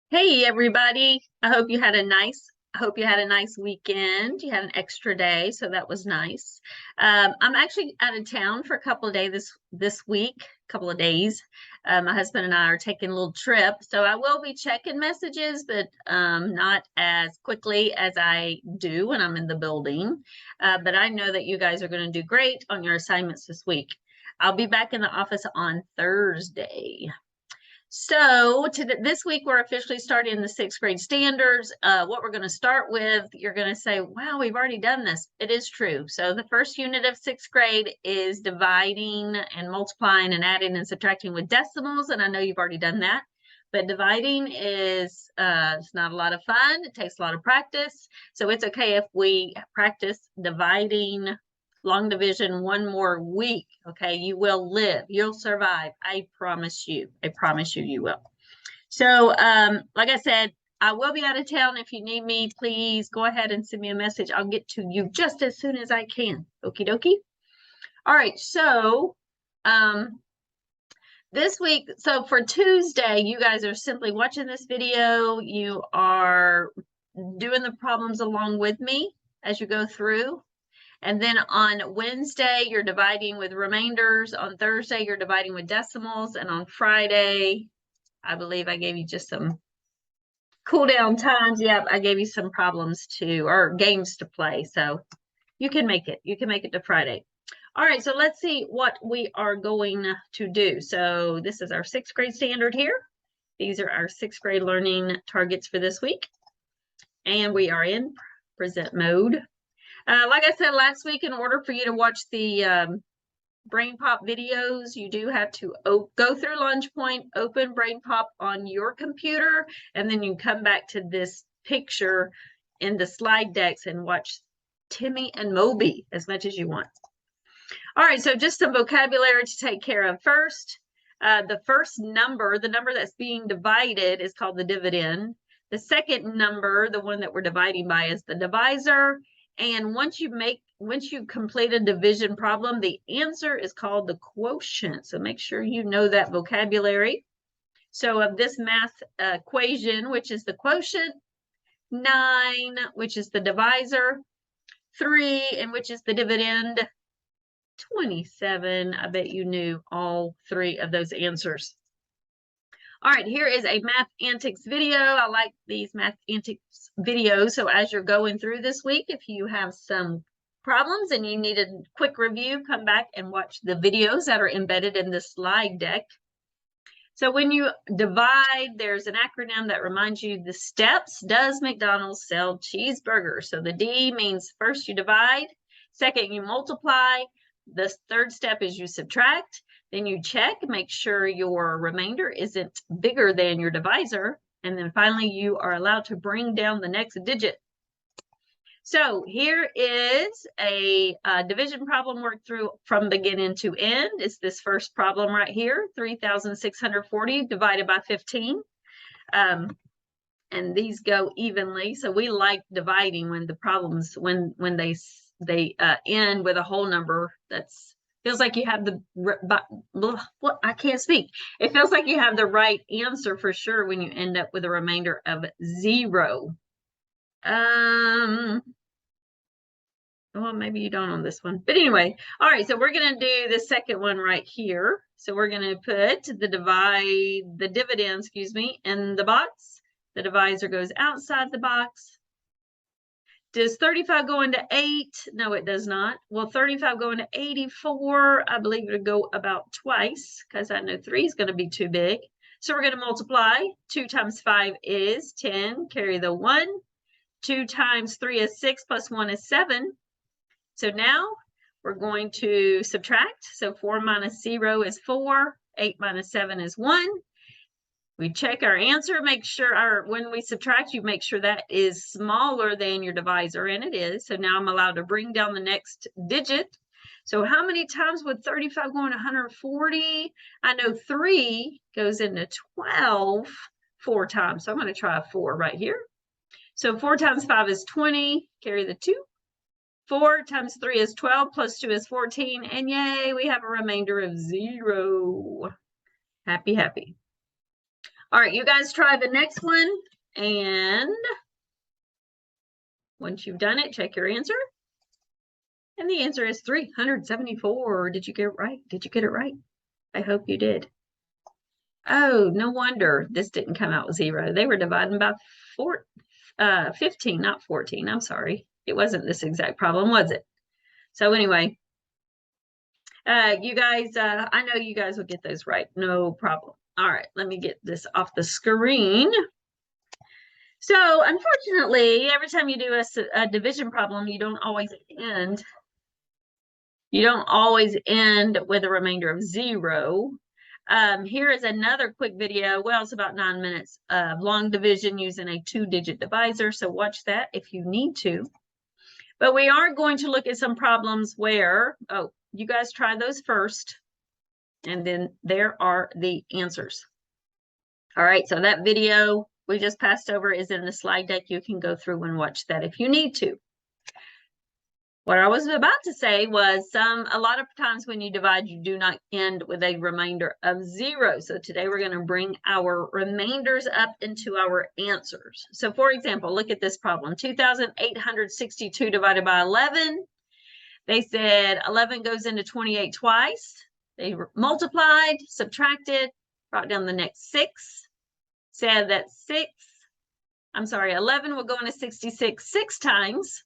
Hey everybody. I hope you had a nice weekend. You had an extra day, so that was nice. I'm actually out of town for a couple of days this week, couple of days. My husband and I are taking a little trip, so I will be checking messages, but not as quickly as I do when I'm in the building. But I know that you guys are going to do great on your assignments this week. I'll be back in the office on Thursday. So this week we're officially starting the sixth grade standards. What we're going to start with, you're going to say, wow, we've already done this. It is true. So the first unit of sixth grade is dividing and multiplying and adding and subtracting with decimals. And I know you've already done that. But dividing is it's not a lot of fun. It takes a lot of practice. So it's okay if we practice dividing long division one more week. Okay, you will live, you'll survive. I promise you. I promise you, you will. So, like I said, I will be out of town. If you need me, please go ahead and send me a message. I'll get to you just as soon as I can. Okie dokie. All right, so this week, so for Tuesday, you guys are simply watching this video. You are doing the problems along with me as you go through. And then on Wednesday, you're dividing with remainders. On Thursday, you're dividing with decimals. And on Friday, I believe I gave you just some cool down times. Yep, I gave you some problems or games to play. So you can make it. You can make it to Friday. All right, so let's see what we are going to do. So this is our sixth grade standard here. These are our sixth grade learning targets for this week. And we are in present mode. Like I said last week, in order for you to watch the Brain Pop videos, you do have to go through Lunch Point, open Brain Pop on your computer, and then you come back to this picture in the slide decks and watch Timmy and Moby as much as you want. All right, so just some vocabulary to take care of first. The first number, the number that's being divided, is called the dividend. The second number, the one that we're dividing by, is the divisor. And once you complete a division problem, the answer is called the quotient. So make sure you know that vocabulary. So of this math equation, which is the quotient, 9, which is the divisor, 3, and which is the dividend, 27. I bet you knew all 3 of those answers. All right, here is a Math Antics video. I like these Math Antics videos. So as you're going through this week, if you have some problems and you need a quick review, come back and watch the videos that are embedded in the slide deck. So when you divide, there's an acronym that reminds you the steps. Does McDonald's sell cheeseburgers? So the D means first you divide, second you multiply, the third step is you subtract. Then you check, make sure your remainder isn't bigger than your divisor. And then finally, you are allowed to bring down the next digit. So here is a division problem worked through from beginning to end. It's this first problem right here, 3,640 divided by 15. And these go evenly. So we like dividing when the problems, when they end with a whole number that's feels like you have what I can't speak. It feels like you have the right answer for sure when you end up with a remainder of 0. Well, maybe you don't on this one, but anyway. All right, so we're going to do the second one right here. So we're going to put the dividend, excuse me, in the box. The divisor goes outside the box. Does 35 go into 8? No, it does not. Will 35 go into 84? I believe it'll go about twice because I know 3 is going to be too big. So we're going to multiply. 2 times 5 is 10. Carry the 1. 2 times 3 is 6 plus 1 is 7. So now we're going to subtract. So 4 minus 0 is 4. 8 minus 7 is 1. We check our answer, make sure when we subtract, you make sure that is smaller than your divisor, and it is. So now I'm allowed to bring down the next digit. So how many times would 35 go into 140? I know 3 goes into 12 4 times. So I'm going to try a 4 right here. So 4 times 5 is 20. Carry the 2. 4 times 3 is 12, plus 2 is 14. And yay, we have a remainder of 0. Happy, happy. All right, you guys try the next one. And once you've done it, check your answer. And the answer is 374. Did you get it right? Did you get it right? I hope you did. Oh, no wonder this didn't come out with 0. They were dividing by 15, not 14. I'm sorry. It wasn't this exact problem, was it? So anyway, you guys, I know you guys will get those right. No problem. All right, let me get this off the screen. So unfortunately, every time you do a division problem, you don't always end with a remainder of 0. Here is another quick video. Well, it's about 9 minutes of long division using a 2-digit divisor. So watch that if you need to. But we are going to look at some problems where, oh, you guys try those first. And then there are the answers. All right, so that video we just passed over is in the slide deck. You can go through and watch that if you need to. What I was about to say was a lot of times when you divide, you do not end with a remainder of 0. So today we're going to bring our remainders up into our answers. So for example, look at this problem. 2,862 divided by 11. They said 11 goes into 28 twice. They multiplied, subtracted, brought down the next 6. Said that 11 will go into 66 6 times.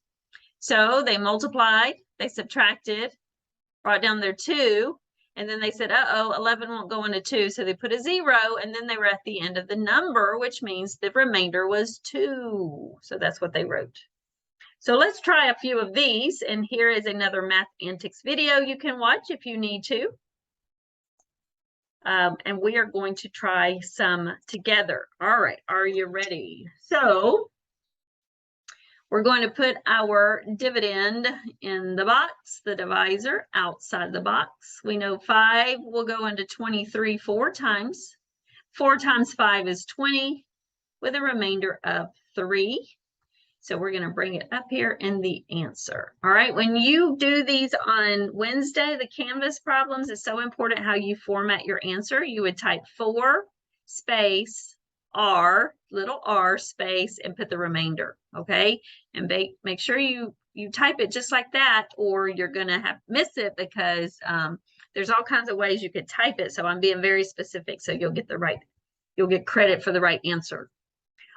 So they multiplied, they subtracted, brought down their 2, and then they said, uh-oh, 11 won't go into 2, so they put a 0, and then they were at the end of the number, which means the remainder was 2. So that's what they wrote. So let's try a few of these, and here is another Math Antics video you can watch if you need to. And we are going to try some together. All right, are you ready? So we're going to put our dividend in the box, the divisor outside the box. We know 5 will go into 23 4 times. 4 times 5 is 20 with a remainder of 3. So we're going to bring it up here in the answer. All right, when you do these on Wednesday, the Canvas problems, it's so important how you format your answer. You would type 4 space R, little r space, and put the remainder, okay? And make sure you type it just like that, or you're going to miss it because there's all kinds of ways you could type it. So I'm being very specific so you'll get credit for the right answer.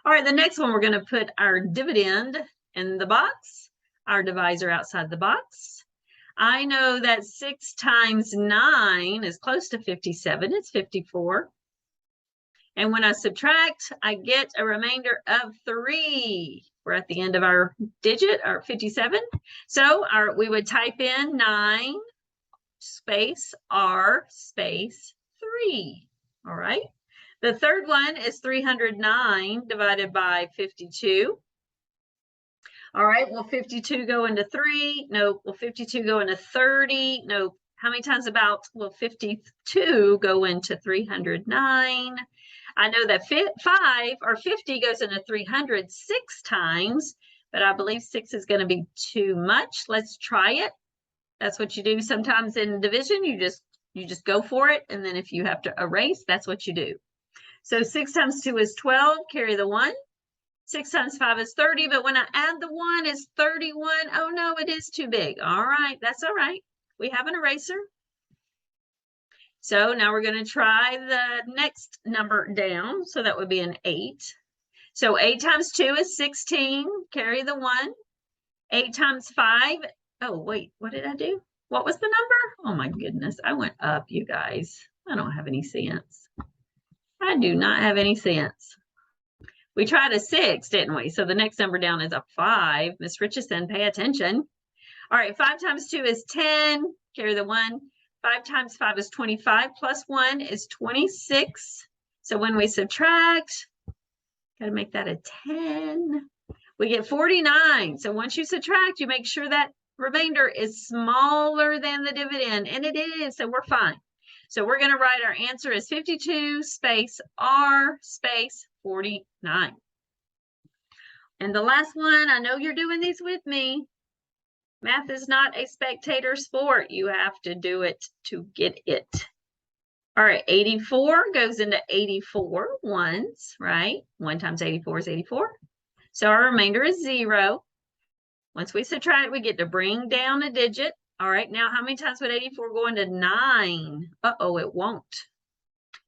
All right, the next one, we're going to put our dividend in the box, our divisor outside the box. I know that 6 times 9 is close to 57. It's 54. And when I subtract, I get a remainder of 3. We're at the end of our digit, our 57. So we would type in 9 space R space 3. All right. The third one is 309 divided by 52. All right, will 52 go into 3? No. Will 52 go into 30? No. How many times about will 52 go into 309? I know that 5 or 50 goes into 306 times, but I believe 6 is going to be too much. Let's try it. That's what you do sometimes in division. You just go for it, and then if you have to erase, that's what you do. So 6 times 2 is 12, carry the 1. 6 times 5 is 30, but when I add the 1, it's 31. Oh no, it is too big. All right, that's all right. We have an eraser. So now we're going to try the next number down. So that would be an 8. So 8 times 2 is 16, carry the 1. 8 times 5, oh wait, what did I do? What was the number? Oh my goodness, I went up, you guys. I don't have any sense. I do not have any sense. We tried a 6, didn't we? So the next number down is a 5. Miss Richardson, pay attention. All right, 5 times 2 is 10. Carry the 1. 5 times 5 is 25. Plus 1 is 26. So when we subtract, got to make that a 10. We get 49. So once you subtract, you make sure that remainder is smaller than the dividend. And it is, so we're fine. So we're going to write our answer as 52 space R space 49. And the last one, I know you're doing these with me. Math is not a spectator sport. You have to do it to get it. All right, 84 goes into 84 once, right? 1 times 84 is 84. So our remainder is 0. Once we subtract, we get to bring down a digit. All right, now how many times would 84 go into 9? Uh-oh, it won't.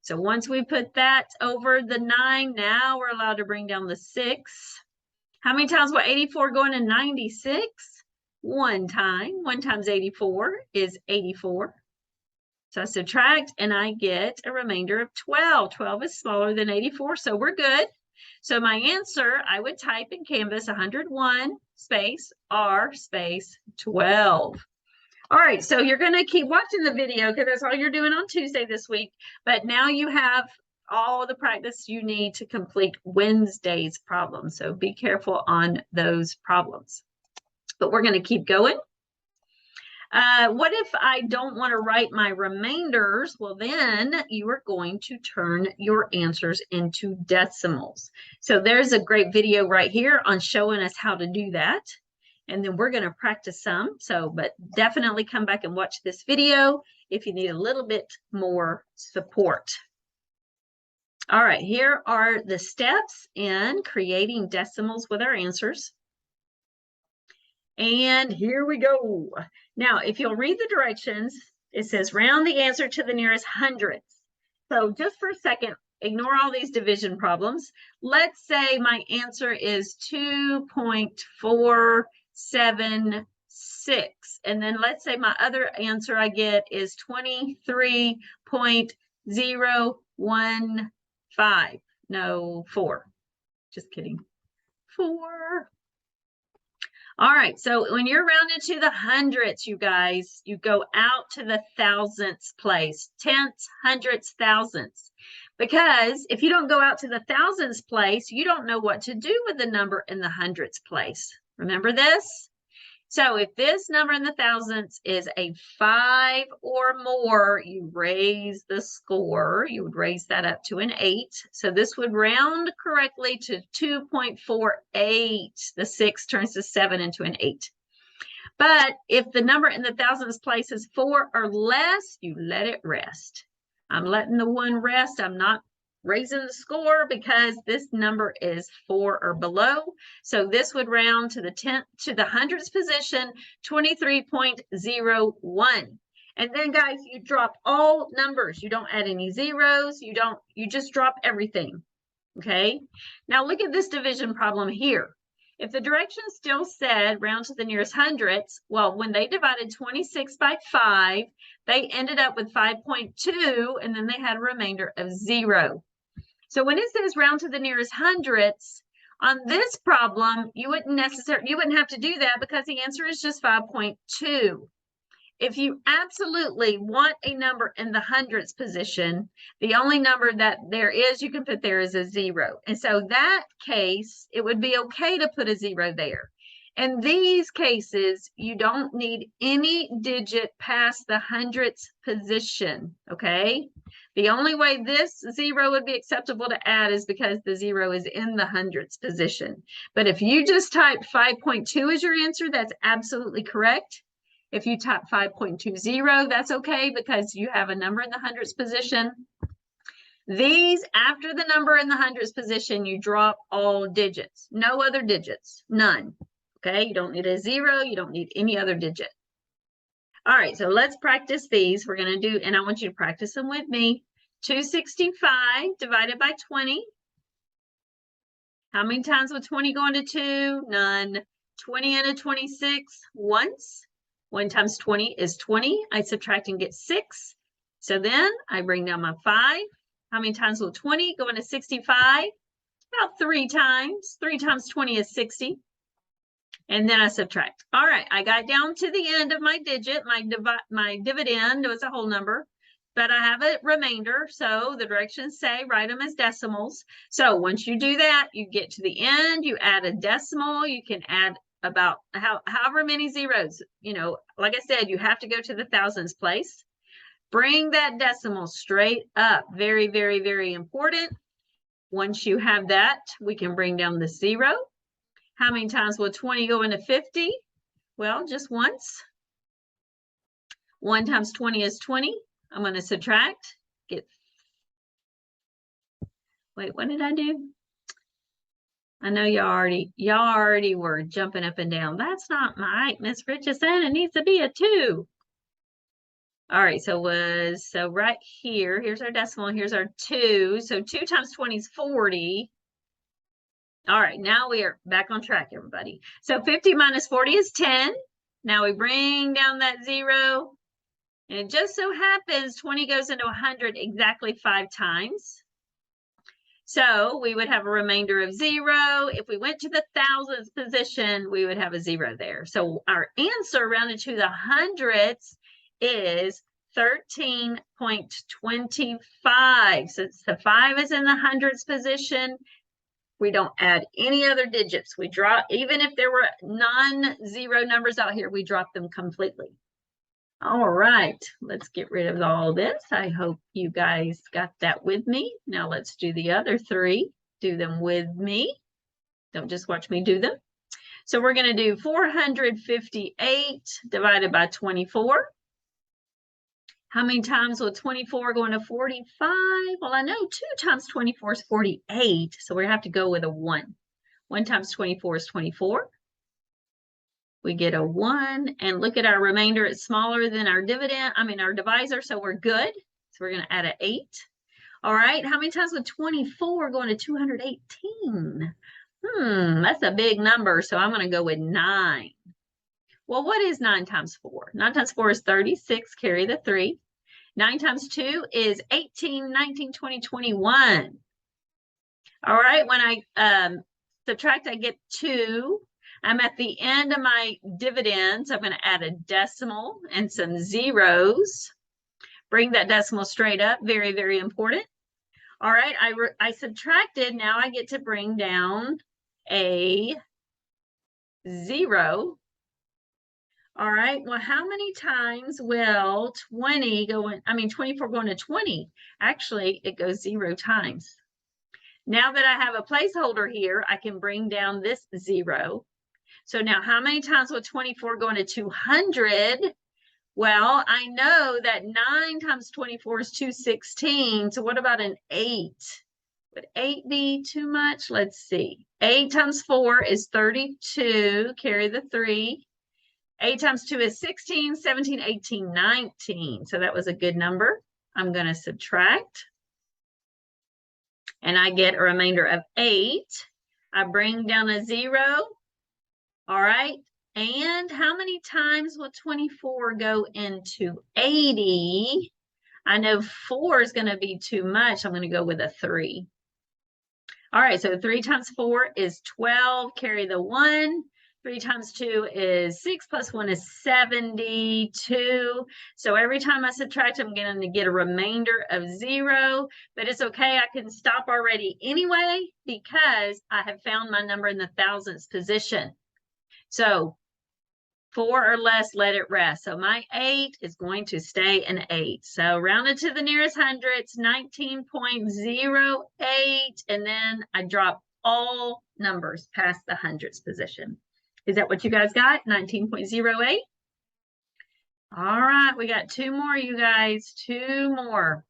So once we put that over the 9, now we're allowed to bring down the 6. How many times will 84 go into 96? 1 time. 1 times 84 is 84. So I subtract and I get a remainder of 12. 12 is smaller than 84, so we're good. So my answer, I would type in Canvas 101 space R space 12. All right, so you're going to keep watching the video because that's all you're doing on Tuesday this week. But now you have all the practice you need to complete Wednesday's problem. So be careful on those problems. But we're going to keep going. What if I don't want to write my remainders? Well, then you are going to turn your answers into decimals. So there's a great video right here on showing us how to do that. And then we're going to practice some. So, but definitely come back and watch this video if you need a little bit more support. All right, here are the steps in creating decimals with our answers. And here we go. Now, if you'll read the directions, it says round the answer to the nearest hundredths. So just for a second, ignore all these division problems. Let's say my answer is 2.476. And then let's say my other answer I get is 23.015. No, 4. Just kidding. 4. All right, so when you're rounded to the hundredths, you guys, you go out to the thousandths place, tenths, hundredths, thousandths. Because if you don't go out to the thousandths place, you don't know what to do with the number in the hundredths place. Remember this? So if this number in the thousandths is a 5 or more, you raise the score. You would raise that up to an 8. So this would round correctly to 2.48. The 6 turns the 7 into an 8. But if the number in the thousandths place is 4 or less, you let it rest. I'm letting the 1 rest. I'm not raising the score because this number is 4 or below. So this would round to the hundredths position, 23.01. And then guys, you drop all numbers. You don't add any zeros. You just drop everything. Okay. Now look at this division problem here. If the directions still said round to the nearest hundredths, well, when they divided 26 by 5, they ended up with 5.2, and then they had a remainder of 0. So when it says round to the nearest hundredths, on this problem, you wouldn't have to do that because the answer is just 5.2. If you absolutely want a number in the hundredths position, the only number that there is you can put there is a 0. And so that case, it would be okay to put a 0 there. In these cases, you don't need any digit past the hundredths position, okay? The only way this 0 would be acceptable to add is because the 0 is in the hundredths position. But if you just type 5.2 as your answer, that's absolutely correct. If you type 5.20, that's okay because you have a number in the hundredths position. These, after the number in the hundredths position, you drop all digits. No other digits. None. Okay, you don't need a 0. You don't need any other digit. All right, so let's practice these. We're going to do, and I want you to practice them with me. 265 divided by 20. How many times will 20 go into 2? None. 20 into 26 once. 1 times 20 is 20. I subtract and get 6. So then I bring down my 5. How many times will 20 go into 65? About 3 times. 3 times 20 is 60. And then I subtract. All right, I got down to the end of my digit. My dividend was a whole number, but I have a remainder. So the directions say write them as decimals. So once you do that, you get to the end, you add a decimal. You can add about however many zeros. You know, like I said, you have to go to the thousands place. Bring that decimal straight up. Very, very, very important. Once you have that, we can bring down the 0. How many times will 20 go into 50? Well, just once. 1 times 20 is 20. I'm going to subtract. get, wait, what did I do? I know y'all already were jumping up and down. That's not right, Miss Richardson. It needs to be a 2. All right, so right here, here's our decimal, here's our 2. So 2 times 20 is 40. All right, now we are back on track, everybody. So 50 minus 40 is 10. Now we bring down that 0. And it just so happens 20 goes into 100 exactly 5 times. So we would have a remainder of 0. If we went to the thousandths position, we would have a 0 there. So our answer rounded to the hundredths is 13.25. Since the 5 is in the hundredths position, we don't add any other digits. We drop, even if there were non-zero numbers out here, we drop them completely. All right, let's get rid of all this. I hope you guys got that with me. Now let's do the other 3. Do them with me. Don't just watch me do them. So we're going to do 458 divided by 24. How many times will 24 go into 45? Well, I know 2 times 24 is 48, so we have to go with a 1. 1 times 24 is 24. We get a 1, and look at our remainder. It's smaller than our our divisor, so we're good. So we're going to add an 8. All right, how many times would 24 go into 218? That's a big number, so I'm going to go with 9. Well, what is 9 times 4? 9 times 4 is 36, carry the 3. 9 times 2 is 18, 19, 20, 21. All right, when I subtract, I get 2. I'm at the end of my dividends. I'm going to add a decimal and some zeros. Bring that decimal straight up. Very, very important. All right, I subtracted. Now I get to bring down a 0. All right, well, how many times will 24 go into 20? Actually, it goes 0 times. Now that I have a placeholder here, I can bring down this 0. So now how many times will 24 go into 200? Well, I know that 9 times 24 is 216. So what about an 8? Would 8 be too much? Let's see. 8 times 4 is 32. Carry the 3. 8 times 2 is 16, 17, 18, 19. So that was a good number. I'm going to subtract. And I get a remainder of 8. I bring down a 0. All right. And how many times will 24 go into 80? I know 4 is going to be too much. I'm going to go with a 3. All right. So 3 times 4 is 12. Carry the 1. 3 times 2 is 6 plus 1 is 72. So every time I subtract, I'm going to get a remainder of 0. But it's okay. I can stop already anyway because I have found my number in the thousandths position. So 4 or less, let it rest. So my 8 is going to stay an 8. So rounded to the nearest hundredths, 19.08. And then I drop all numbers past the hundredths position. Is that what you guys got? 19.08? All right, we got 2 more, you guys. 2 more.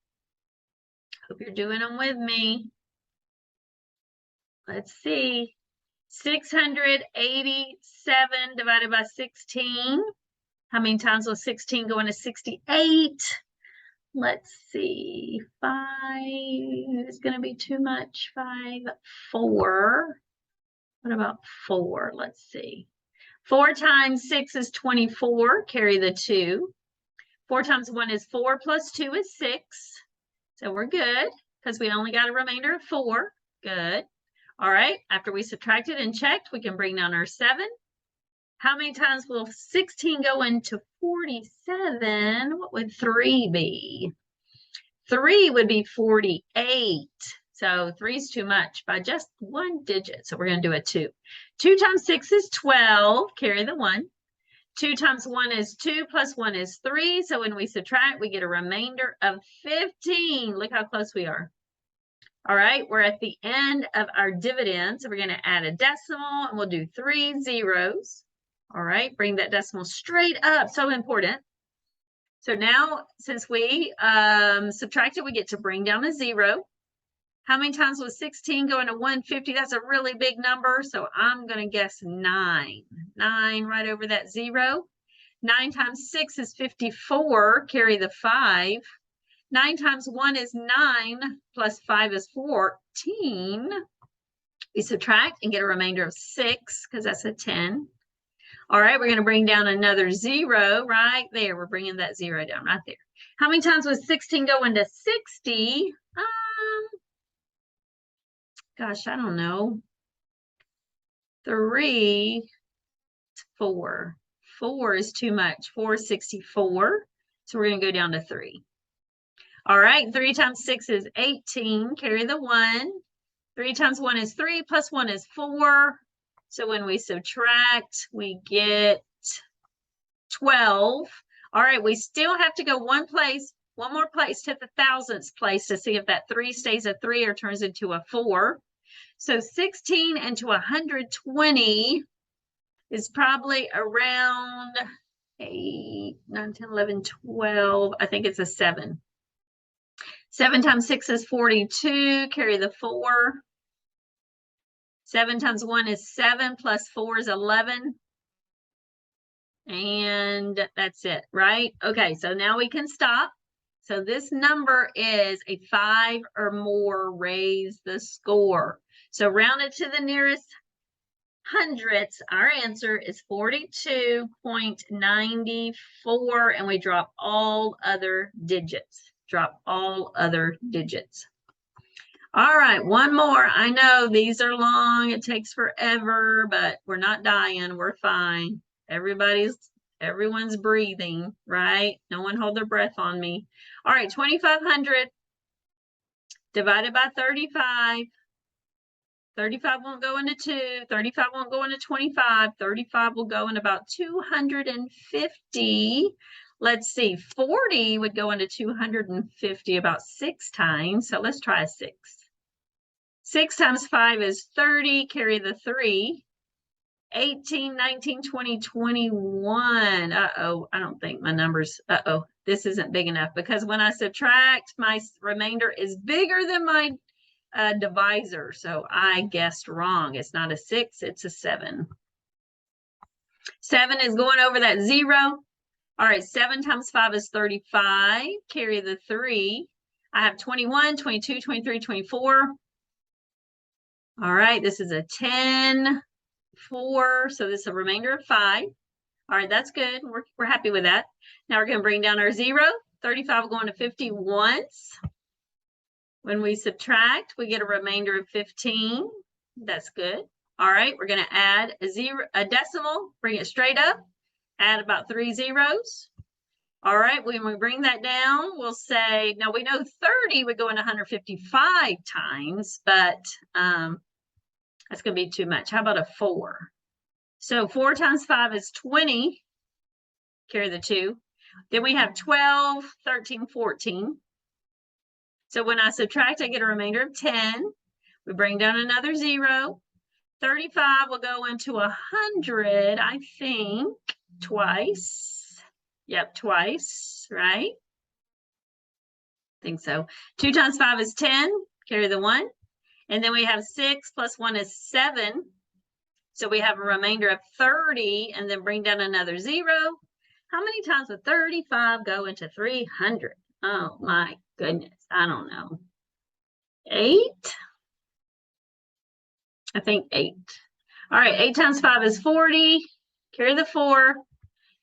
Hope you're doing them with me. Let's see. 687 divided by 16. How many times will 16 go into 68? Let's see. 5 is going to be too much. 5, 4. What about 4? Let's see. 4 times 6 is 24. Carry the 2. 4 times 1 is 4 plus 2 is 6. So we're good because we only got a remainder of 4. Good. All right. After we subtracted and checked, we can bring down our 7. How many times will 16 go into 47? What would 3 be? 3 would be 48. So 3 is too much by just 1 digit. So we're going to do a 2. 2 times 6 is 12. Carry the 1. 2 times 1 is 2 plus 1 is 3. So when we subtract, we get a remainder of 15. Look how close we are. All right, we're at the end of our dividends. So we're going to add a decimal and we'll do 3 zeros. All right, bring that decimal straight up. So important. So now, since we subtracted, we get to bring down a 0. How many times was 16 going to 150? That's a really big number, so I'm going to guess 9. 9 right over that 0. 9 times 6 is 54, carry the 5. 9 times 1 is 9, plus 5 is 14. We subtract and get a remainder of 6, because that's a 10. All right, we're going to bring down another 0 right there. We're bringing that 0 down right there. How many times was 16 going to 60? Gosh, I don't know. 3, 4. 4 is too much. 4 is 64. So we're going to go down to 3. All right, 3 times 6 is 18. Carry the 1. 3 times 1 is 3, plus 1 is 4. So when we subtract, we get 12. All right, we still have to go one more place to the thousandths place to see if that 3 stays a 3 or turns into a 4. So 16 into 120 is probably around 8, 9, 10, 11, 12. I think it's a 7. 7 times 6 is 42. Carry the 4. 7 times 1 is 7, plus 4 is 11. And that's it, right? Okay, so now we can stop. So this number is a 5 or more, raise the score. So rounded to the nearest hundredths, our answer is 42.94, and we drop all other digits. Drop all other digits. All right, one more. I know these are long. It takes forever, but we're not dying. We're fine. Everyone's breathing, right? No one hold their breath on me. All right, 2,500 divided by 35. 35 won't go into 2. 35 won't go into 25. 35 will go in about 250. Let's see, 40 would go into 250 about 6 times. So let's try a 6. 6 times 5 is 30. Carry the 3. 18, 19, 20, 21. Uh-oh, I don't think my numbers, this isn't big enough, because when I subtract, my remainder is bigger than my divisor. So I guessed wrong. It's not a 6, it's a 7. 7 is going over that 0. All right, 7 times 5 is 35. Carry the 3. I have 21, 22, 23, 24. All right, this is a 10. 4, so this is a remainder of 5. All right, that's good. We're happy with that. Now we're going to bring down our 0. 35 going to 50 once. When we subtract, we get a remainder of 15. That's good. All right, we're going to add a decimal, bring it straight up, add about 3 zeros. All right, when we bring that down, we'll say, now we know 30 would go into 155 times, but that's going to be too much. How about a 4? So 4 times 5 is 20. Carry the 2. Then we have 12, 13, 14. So when I subtract, I get a remainder of 10. We bring down another 0. 35 will go into 100, I think, twice. Yep, twice, right? I think so. 2 times 5 is 10. Carry the 1. And then we have 6 plus 1 is 7. So we have a remainder of 30, and then bring down another 0. How many times would 35 go into 300? Oh my goodness, I don't know. 8? I think 8. All right, 8 times 5 is 40. Carry the 4.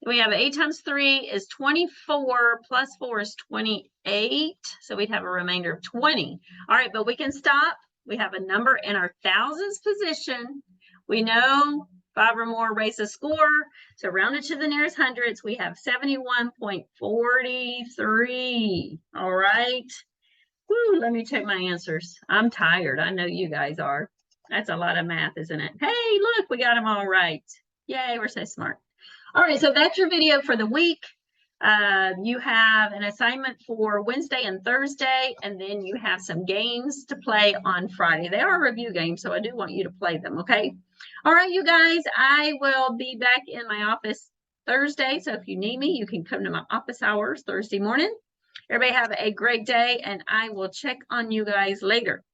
We have 8 times 3 is 24, plus 4 is 28. So we'd have a remainder of 20. All right, but we can stop. We have a number in our thousands position. We know 5 or more raise a score. So rounded to the nearest hundreds, we have 71.43. All right. Woo, let me check my answers. I'm tired. I know you guys are. That's a lot of math, isn't it? Hey, look, we got them all right. Yay, we're so smart. All right, so that's your video for the week. You have an assignment for Wednesday and Thursday, and then you have some games to play on Friday. They are review games, so I do want you to play them, okay? All right, you guys, I will be back in my office Thursday. So if you need me, you can come to my office hours Thursday morning. Everybody have a great day, and I will check on you guys later.